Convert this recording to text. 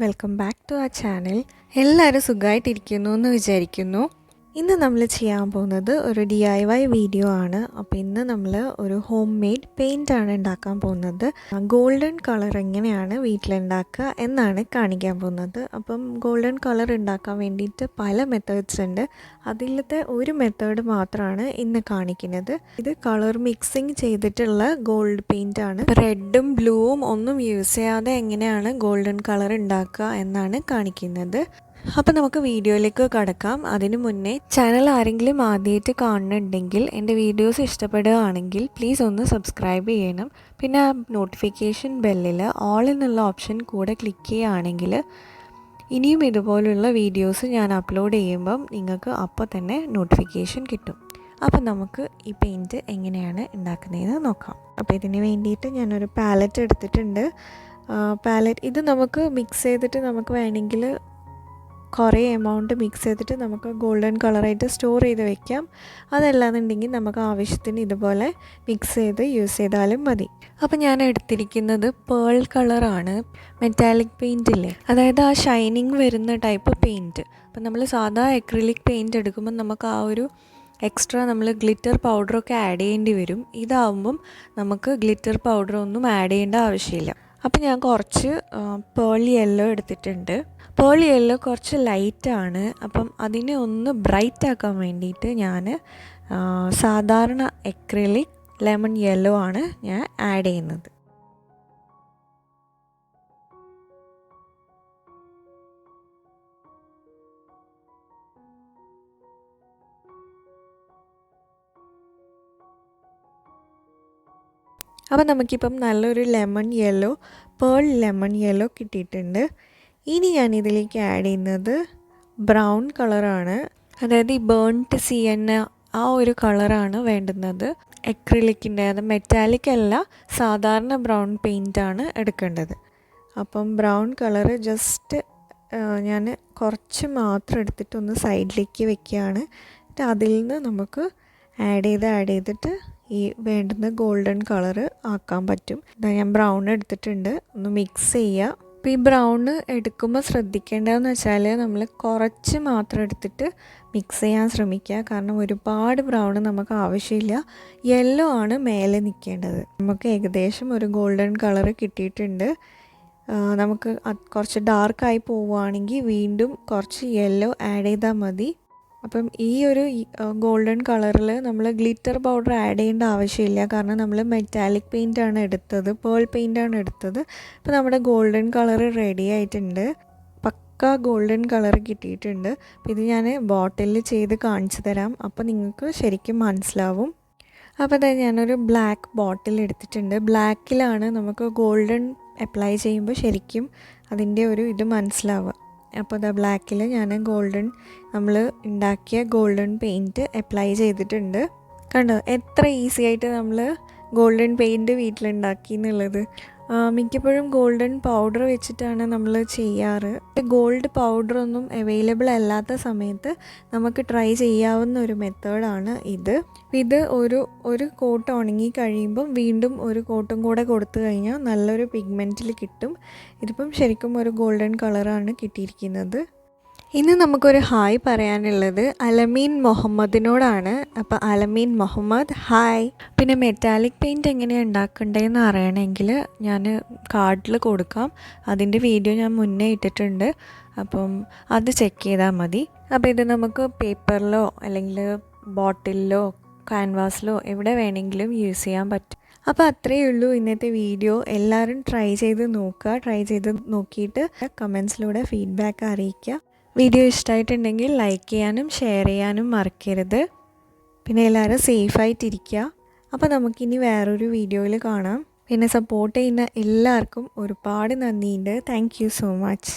Welcome back to our channel. എല്ലാവരും സുഖമായിട്ടിരിക്കുന്നു എന്ന് വിചാരിക്കുന്നു. ഇന്ന് നമ്മൾ ചെയ്യാൻ പോകുന്നത് ഒരു DIY വീഡിയോ ആണ്. അപ്പോൾ ഇന്ന് നമ്മൾ ഒരു ഹോം മെയ്ഡ് പെയിൻ്റ് ആണ് ഉണ്ടാക്കാൻ പോകുന്നത്. ഗോൾഡൻ കളർ എങ്ങനെയാണ് വീട്ടിലുണ്ടാക്കുക എന്നാണ് കാണിക്കാൻ പോകുന്നത്. അപ്പം ഗോൾഡൻ കളർ ഉണ്ടാക്കാൻ വേണ്ടിയിട്ട് പല മെത്തേഡ്സ് ഉണ്ട്. അതിലത്തെ ഒരു മെത്തേഡ് മാത്രമാണ് ഇന്ന് കാണിക്കുന്നത്. ഇത് കളർ മിക്സിങ് ചെയ്തിട്ടുള്ള ഗോൾഡ് പെയിൻ്റ് ആണ്. റെഡും ബ്ലൂവും ഒന്നും യൂസ് ചെയ്യാതെ എങ്ങനെയാണ് ഗോൾഡൻ കളർ ഉണ്ടാക്കുക എന്നാണ് കാണിക്കുന്നത്. അപ്പോൾ നമുക്ക് വീഡിയോയിലേക്ക് കടക്കാം. അതിനു മുന്നേ ചാനൽ ആരെങ്കിലും ആദ്യമായിട്ട് കാണുന്നുണ്ടെങ്കിൽ എൻ്റെ വീഡിയോസ് ഇഷ്ടപ്പെടുകയാണെങ്കിൽ പ്ലീസ് ഒന്ന് സബ്സ്ക്രൈബ് ചെയ്യണം. പിന്നെ നോട്ടിഫിക്കേഷൻ ബെല്ലിൽ ഓൾ എന്നുള്ള ഓപ്ഷൻ കൂടെ ക്ലിക്ക് ചെയ്യുകയാണെങ്കിൽ ഇനിയും ഇതുപോലുള്ള വീഡിയോസ് ഞാൻ അപ്ലോഡ് ചെയ്യുമ്പം നിങ്ങൾക്ക് അപ്പോൾ തന്നെ നോട്ടിഫിക്കേഷൻ കിട്ടും. അപ്പോൾ നമുക്ക് ഈ പെയിൻറ്റ് എങ്ങനെയാണ് ഉണ്ടാക്കുന്നതെന്ന് നോക്കാം. അപ്പോൾ ഇതിന് വേണ്ടിയിട്ട് ഞാനൊരു പാലറ്റ് എടുത്തിട്ടുണ്ട്. പാലറ്റ് ഇത് നമുക്ക് മിക്സ് ചെയ്തിട്ട് നമുക്ക് വേണമെങ്കിൽ കുറേ എമൗണ്ട് മിക്സ് ചെയ്തിട്ട് നമുക്ക് ഗോൾഡൻ കളറായിട്ട് സ്റ്റോർ ചെയ്ത് വെക്കാം. അതല്ലാന്നുണ്ടെങ്കിൽ നമുക്ക് ആവശ്യത്തിന് ഇതുപോലെ മിക്സ് ചെയ്ത് യൂസ് ചെയ്താലും മതി. അപ്പോൾ ഞാൻ എടുത്തിരിക്കുന്നത് പേൾ കളറാണ്. മെറ്റാലിക് പെയിൻ്റ് ഇല്ലേ, അതായത് ആ ഷൈനിങ് വരുന്ന ടൈപ്പ് പെയിൻറ്റ്. അപ്പം നമ്മൾ സാധാ അക്രിലിക് പെയിൻറ്റ് എടുക്കുമ്പോൾ നമുക്ക് ആ ഒരു എക്സ്ട്രാ നമ്മൾ ഗ്ലിറ്റർ പൗഡറൊക്കെ ആഡ് ചെയ്യേണ്ടി വരും. ഇതാവുമ്പം നമുക്ക് ഗ്ലിറ്റർ പൗഡറൊന്നും ആഡ് ചെയ്യേണ്ട ആവശ്യമില്ല. അപ്പോൾ ഞാൻ കുറച്ച് പേൾ യെല്ലോ എടുത്തിട്ടുണ്ട്. പേൾ യെല്ലോ കുറച്ച് ലൈറ്റാണ്. അപ്പം അതിനെ ഒന്ന് ബ്രൈറ്റ് ആക്കാൻ വേണ്ടിയിട്ട് ഞാൻ സാധാരണ അക്രിലിക് ലെമൺ യെല്ലോ ആണ് ഞാൻ ആഡ് ചെയ്യുന്നത്. അപ്പോൾ നമുക്കിപ്പം നല്ലൊരു പേൾ ലെമൺ യെല്ലോ കിട്ടിയിട്ടുണ്ട്. ഇനി ഞാൻ ഇതിലേക്ക് ആഡ് ചെയ്യുന്നത് ബ്രൗൺ കളറാണ്. അതായത് ഈ ബേൺട്ട് സിയന്ന ആ ഒരു കളറാണ് വേണ്ടുന്നത്. അക്രിലിക്കിൻ്റെ, അത് മെറ്റാലിക് അല്ല, സാധാരണ ബ്രൗൺ പെയിൻ്റാണ് എടുക്കേണ്ടത്. അപ്പം ബ്രൗൺ കളറ് ജസ്റ്റ് ഞാൻ കുറച്ച് മാത്രം എടുത്തിട്ട് ഒന്ന് സൈഡിലേക്ക് വെക്കുകയാണ്. എന്നിട്ട് അതിൽ നിന്ന് നമുക്ക് ആഡ് ചെയ്തിട്ട് ഈ വേണ്ടുന്ന ഗോൾഡൻ കളറ് ആക്കാൻ പറ്റും. ഇതാ ഞാൻ ബ്രൗൺ എടുത്തിട്ടുണ്ട്. ഒന്ന് മിക്സ് ചെയ്യുക. അപ്പോൾ ഈ ബ്രൗണ് എടുക്കുമ്പോൾ ശ്രദ്ധിക്കേണ്ടതെന്ന് വെച്ചാൽ നമ്മൾ കുറച്ച് മാത്രം എടുത്തിട്ട് മിക്സ് ചെയ്യാൻ ശ്രമിക്കുക. കാരണം ഒരുപാട് ബ്രൗണ് നമുക്ക് ആവശ്യമില്ല. യെല്ലോ ആണ് മേലെ നിൽക്കേണ്ടത്. നമുക്ക് ഏകദേശം ഒരു ഗോൾഡൻ കളറ് കിട്ടിയിട്ടുണ്ട്. നമുക്ക് കുറച്ച് ഡാർക്കായി പോവുകയാണെങ്കിൽ വീണ്ടും കുറച്ച് യെല്ലോ ആഡ് ചെയ്താൽ മതി. അപ്പം ഈ ഒരു ഗോൾഡൻ കളറിൽ നമ്മൾ ഗ്ലിറ്റർ പൗഡർ ആഡ് ചെയ്യേണ്ട ആവശ്യമില്ല. കാരണം നമ്മൾ മെറ്റാലിക് പെയിൻ്റാണ് എടുത്തത്, പേൾ പെയിൻ്റാണ് എടുത്തത്. അപ്പോൾ നമ്മുടെ ഗോൾഡൻ കളർ റെഡി ആയിട്ടുണ്ട്. പക്ക ഗോൾഡൻ കളർ കിട്ടിയിട്ടുണ്ട്. അപ്പോൾ ഇത് ഞാൻ ബോട്ടിലിൽ ചെയ്ത് കാണിച്ചു തരാം. അപ്പോൾ നിങ്ങൾക്ക് ശരിക്കും മനസ്സിലാവും. അപ്പോൾ അതായത് ഞാനൊരു ബ്ലാക്ക് ബോട്ടിൽ എടുത്തിട്ടുണ്ട്. ബ്ലാക്കിലാണ് നമുക്ക് ഗോൾഡൻ അപ്ലൈ ചെയ്യുമ്പോൾ ശരിക്കും അതിൻ്റെ ഒരു ഇത് മനസ്സിലാവുക. അപ്പോൾ അത് ബ്ലാക്കിൽ ഞാൻ നമ്മൾ ഉണ്ടാക്കിയ ഗോൾഡൻ പെയിൻറ്റ് അപ്ലൈ ചെയ്തിട്ടുണ്ട്. കണ്ടോ എത്ര ഈസി ആയിട്ട് നമ്മൾ ഗോൾഡൻ പെയിൻറ്റ് വീട്ടിലുണ്ടാക്കി എന്നുള്ളത്. മിക്കപ്പോഴും ഗോൾഡൻ പൗഡർ വെച്ചിട്ടാണ് നമ്മൾ ചെയ്യാറ്. ഗോൾഡ് പൗഡറൊന്നും അവൈലബിൾ അല്ലാത്ത സമയത്ത് നമുക്ക് ട്രൈ ചെയ്യാവുന്ന ഒരു മെത്തേഡാണ് ഇത്. ഒരു കോട്ട് ഉണങ്ങി കഴിയുമ്പം വീണ്ടും ഒരു കോട്ടും കൂടെ കൊടുത്തു കഴിഞ്ഞാൽ നല്ലൊരു പിഗ്മെൻറ്റിൽ കിട്ടും. ഇതിപ്പം ശരിക്കും ഒരു ഗോൾഡൻ കളറാണ് കിട്ടിയിരിക്കുന്നത്. ഇന്ന് നമുക്കൊരു ഹായ് പറയാനുള്ളത് അലമീൻ മുഹമ്മദിനോടാണ്. അപ്പോൾ അലമീൻ മുഹമ്മദ് ഹായ്. പിന്നെ മെറ്റാലിക് പെയിൻറ്റ് എങ്ങനെയാണ് ഉണ്ടാക്കേണ്ടതെന്ന് അറിയണമെങ്കിൽ ഞാൻ കാർഡിൽ കൊടുക്കാം. അതിൻ്റെ വീഡിയോ ഞാൻ മുന്നേ ഇട്ടിട്ടുണ്ട്. അപ്പം അത് ചെക്ക് ചെയ്താൽ മതി. അപ്പോൾ ഇത് നമുക്ക് പേപ്പറിലോ അല്ലെങ്കിൽ ബോട്ടിലിലോ ക്യാൻവാസിലോ എവിടെ വേണമെങ്കിലും യൂസ് ചെയ്യാൻ പറ്റും. അപ്പോൾ അത്രയേ ഉള്ളൂ ഇന്നത്തെ വീഡിയോ. എല്ലാവരും ട്രൈ ചെയ്ത് നോക്കിയിട്ട് കമൻസിലൂടെ ഫീഡ്ബാക്ക് അറിയിക്കുക. വീഡിയോ ഇഷ്ടമായിട്ടുണ്ടെങ്കിൽ ലൈക്ക് ചെയ്യാനും ഷെയർ ചെയ്യാനും മറക്കരുത്. പിന്നെ എല്ലാവരും സേഫായിട്ടിരിക്കുക. അപ്പോൾ നമുക്കിനി വേറൊരു വീഡിയോയിൽ കാണാം. പിന്നെ സപ്പോർട്ട് ചെയ്യുന്ന എല്ലാവർക്കും ഒരുപാട് നന്ദിയുണ്ട്. Thank you so much.